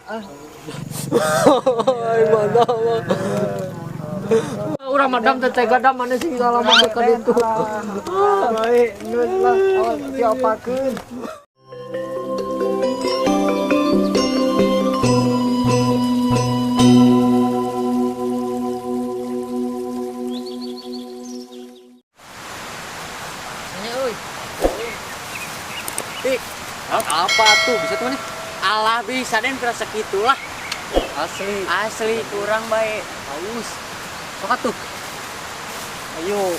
Ay mana mah. Urang madam teh tega da mana sih alamat ka ditu. Baik, geus lah awas diopakeun. Apa tuh bisa tuh nih? Alah bisa den berasa gitulah. Asli kurang baik. Haus. Sok atuh. Ayo.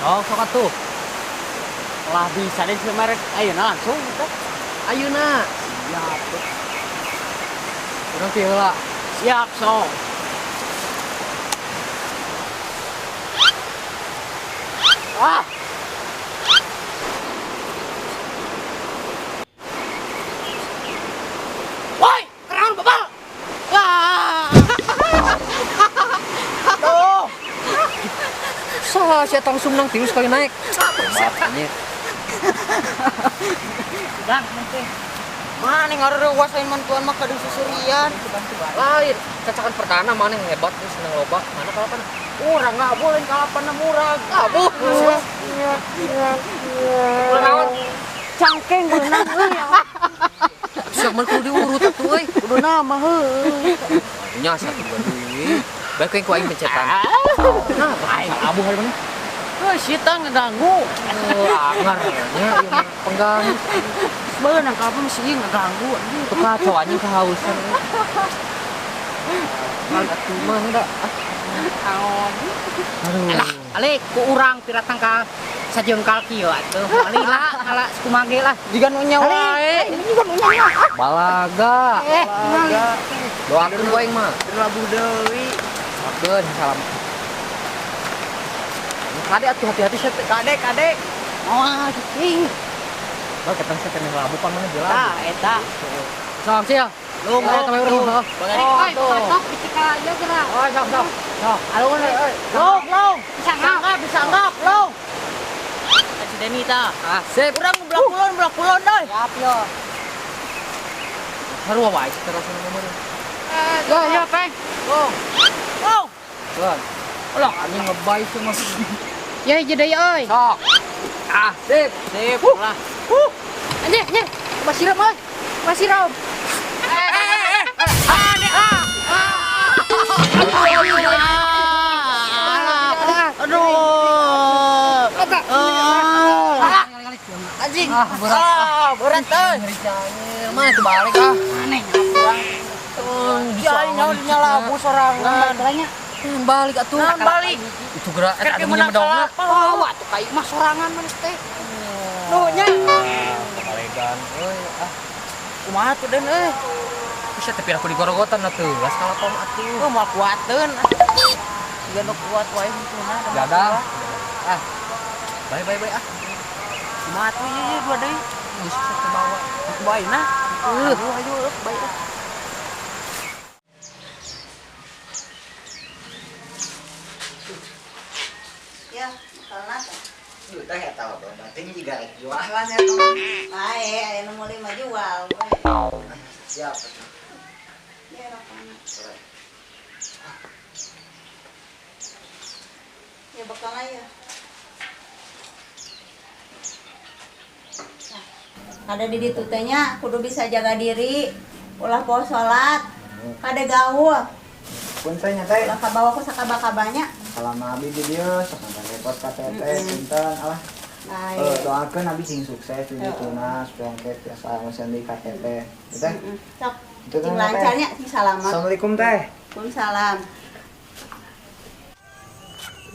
Sok atuh. Lah bisa den semarek. Ayeuna langsung kita. Ayeuna. Siap. Urang teh heula. Siap sok. Ah. Woi, kerang babal. Wah. Aduh. Salah sia langsung nang tius kali naik. Bapaknya. Dan nanti. Mana ngaruh wasain mantuan mah kadang susurian. Lain, cacakan pertana mana yang hebat nih seneng loba. Mana kalapan? Urang nggak boleh kalapan na murag. Abuh. Naon? Cangkeng beunang euy. Siap mah kudu diurut atuh euy. Kudu nama heuh. Nya satu dua deui. Bae ku aing pencetan. Nah, baik. Abuh hari mana? Sita ngeganggu. Angar nya ieu pengganggu. Beunang kalapan masih ngeganggu. Tuh kacau anjing kehausan. Atuh mah da. Aduh. Alik ku urang piratang ka sajengkal kieu atuh. Ali lah ngala kumage lah. Jiga nu nya wae. Ini juga nu nya. Balaga. Doakeun ku aing mah. Labu deui. Doakeun salam. Kade atuh hati-hati sia teh. Kade. Wah, cing. Bal ketang sia teh labu pan mana jelas. Tah eta. Sok sia. Lu mah teh urang. Oi, patok bitika aja geura. Oh, sok. Alun euy. Long. Bisa enggak, long. Si Deni tah. Ah, sip. Urang blok kulon deui. Siap yo. Sarua wae terus nomor. Ya, Peng. Long. Tuan. Ulah anjing ngebay cuma. Ya, jadi euy. Sok. Ah, sip. Lah. Anjing. Basiram euy. Basiram. Anjing. Berat euy. Mana tuh balik ah. Aneh kurang. Jai nya labu sorangan. Balik atuh. Balik. Itu gerak Kerke anu menang medongna. kalapa. Tuh kayu mah sorangan manis teh. Nuh nya. Balegan euy ah. Kumaha tuh den euy? Bisa tapi aku digorogotan atuh. Gas kalapom atuh. Oh, moal kuateun. Jiga nu kuat wae huntuna. Dadah. Ah. Bye ah. Kumaha tuh ieu dua deui. Geus ke bawah. Baina. Ayo, baik. Ya, masalah teh. Duh, teh eta loh, berarti juga Jualan ya teman. Aya nu meuli mah jual. siap. Ya, rokokna. Ya bakal aya. Ada di ditu teh nya kudu bisa jaga diri, ulah poho salat, kade gaul, Punten nya teh. ulah kabawa ku sakaba-kabanya. Selama abdi di dieu sok nonton repot KTP punten alah. Nah, Doakeun abdi sing sukses di dituna supaya engke tiasa ngeuseun di KTP. Teh. sok Itu sing kan, lancarnya sing salamat. Assalamualaikum teh. Waalaikumsalam.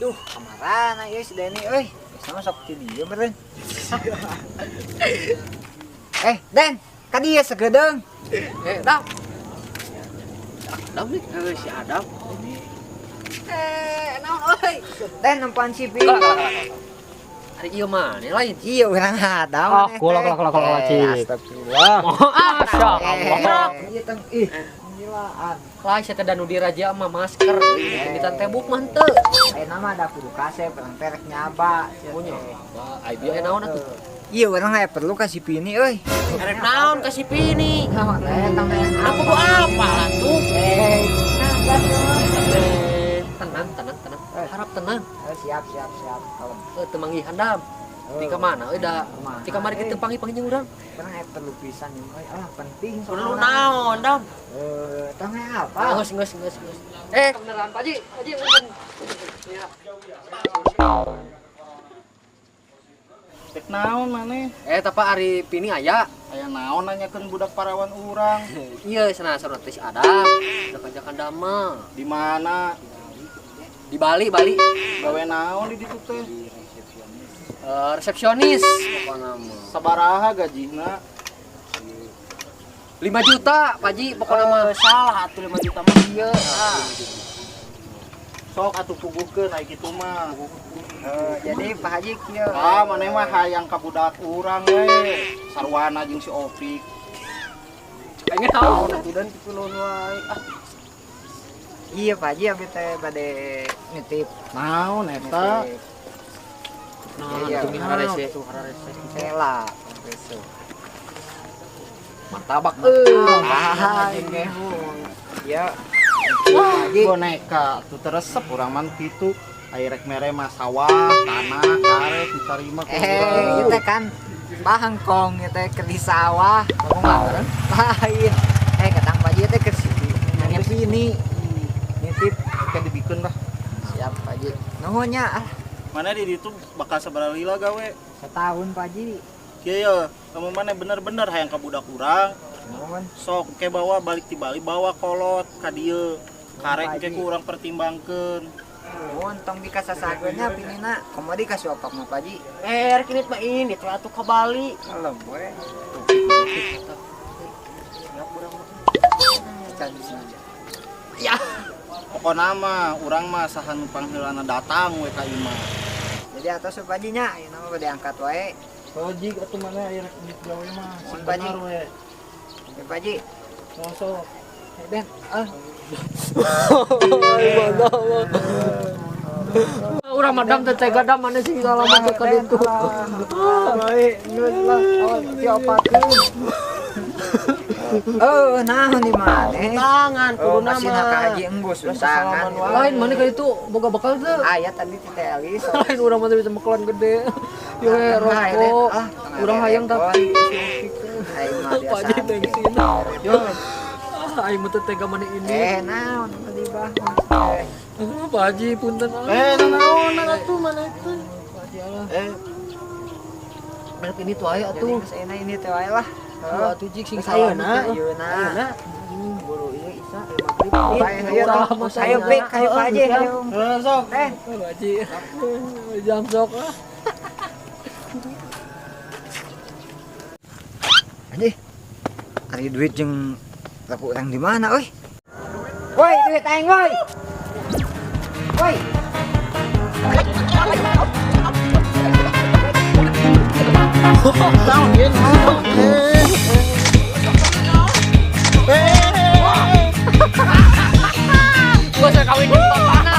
Duh, kamarana ieu si Deni euy. Sama sok ti dieu meureun. Den, ka dieu sagedeung. Dam. Adam nih, si Adam. Naon euy? Den nempan CV. Ari ieu mah lain. Iya, urang ada. Ah, kulak cik. Astagfirullah. Masya Allah. Iya teng ih. Gilaan. Lah saya teh danu diraja mah masker. Ditan tebuk mah henteu. Ayeuna mah ada kudu kasep, orang terek nyaba. Punya. Ai bieu naon atuh? Iya, orang nggak perlu kasih pini, euy. Arek naon kasih pini. Nah, Aku mau apa lah tuh? Tenang. Harap tenang. Siap. Kalau Temangi handam. Tika mana? Udah. Tika mari kita panggil urang. orang nggak perlu pisan nih, euy. Penting. Perlu naon, Dam? Tongnya apa? Ngos. Beneran Pak Haji. Ya. Tek naon maneh? Tapa Ari Pini aya. Aya naon nanyakeun budak parawan urang? Iya, sana sorot teh si Adam. Udah kajakan dama. Di mana? Di Bali. Gawe naon di ditu teh? Resepsionis pokoknya mah. Sabaraha gajina? 5 juta, Pak Haji, pokoknya mah. Salah atuh 5 juta mah. Iya. Sok atuh puguhkeun aya kitu mah. Jadi Pak Haji kieu. Maneh mah hayang ka budak urang we. Sarwana jeung si Opik. Pengen tahu. Dan kitu naon wae. Iya Pak Haji abi teh bade nitip. Naon eta? Iya, Tumi hararese. Tela. Martabak. Ini ya. Boneka tuh teresep urang man kitu. Aya rek mere mah sawah, tanah, karet ditarima ku urang. Kita kan bahangkong kita ke di sawah. Kamu nggak lain. Kadang Pak Haji teh ke sini. Nanya sini. Nitip Kan dibikeun lah. siap Pak Haji. Nuhunnya Mana di ditu bakal sabaraha lila gawe? setahun Pak Haji. Kieu ya, kamu mana bener-bener hayang ka budak urang. Nuhun. Sok ke bawa balik ti Bali bawa kolot ka dieu. Karek ke ku urang pertimbangkeun. Nuhun tong dikasasageunnya pinina. Komodi kasih opak mah Pak Haji. Rek ini mah ini teh atuh ka Bali. Alam we. Kita di sini aja. Ya. Pokona mah urang mah saha nu pangheulana datang we ka imah. Jadi atas Pak Haji nya, ini mah udah angkat wae. Logik atuh mana aya rek duit gawe mah. Mun Pak Haji. we. Oke Pak Haji. Sok. Ben, Urang madam teh tega dam mana sih alamat ka ditu. baik, geus lah. Oh, diopakeun. Naon di maneh? Tangan Oh, kudu masih nak nama. Haji embus tangan. Lain mana ka ditu boga bakal teh. Aya tadi ti teh Elis. Lain urang mah bisa makelan gede. Yo rokok. Urang hayang tapi Aing mah Pak Haji biasa. tengsin. Yo. Aing mah teh tega mana ini. Naon tadi bah. Pak Haji punten. Naon atuh mana teh? Pak Haji Allah. Merek ini tuh aya Jadi atuh. geus enak ini teh wae lah. Tuh atuh jik sing Ayeuna, salah. ayeuna. Buru ieu isa maghrib. Ayo Pik, ayo Pak Haji, ayo. Sok. Pak Haji. Jam sok lah. Haji. Ari duit jeung laku urang di mana euy? Woi, duit aing woi. Woi. Naon ieu? Gua usah kawin di bapakna.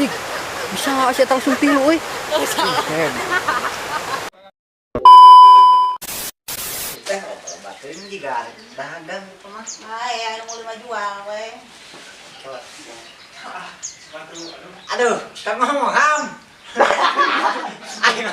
Dik, bisa saya tahu sumpil euy. Ini juga dagang mah. Ya, mau 5 jual we. Aduh, kan ngomong ham. Ayo.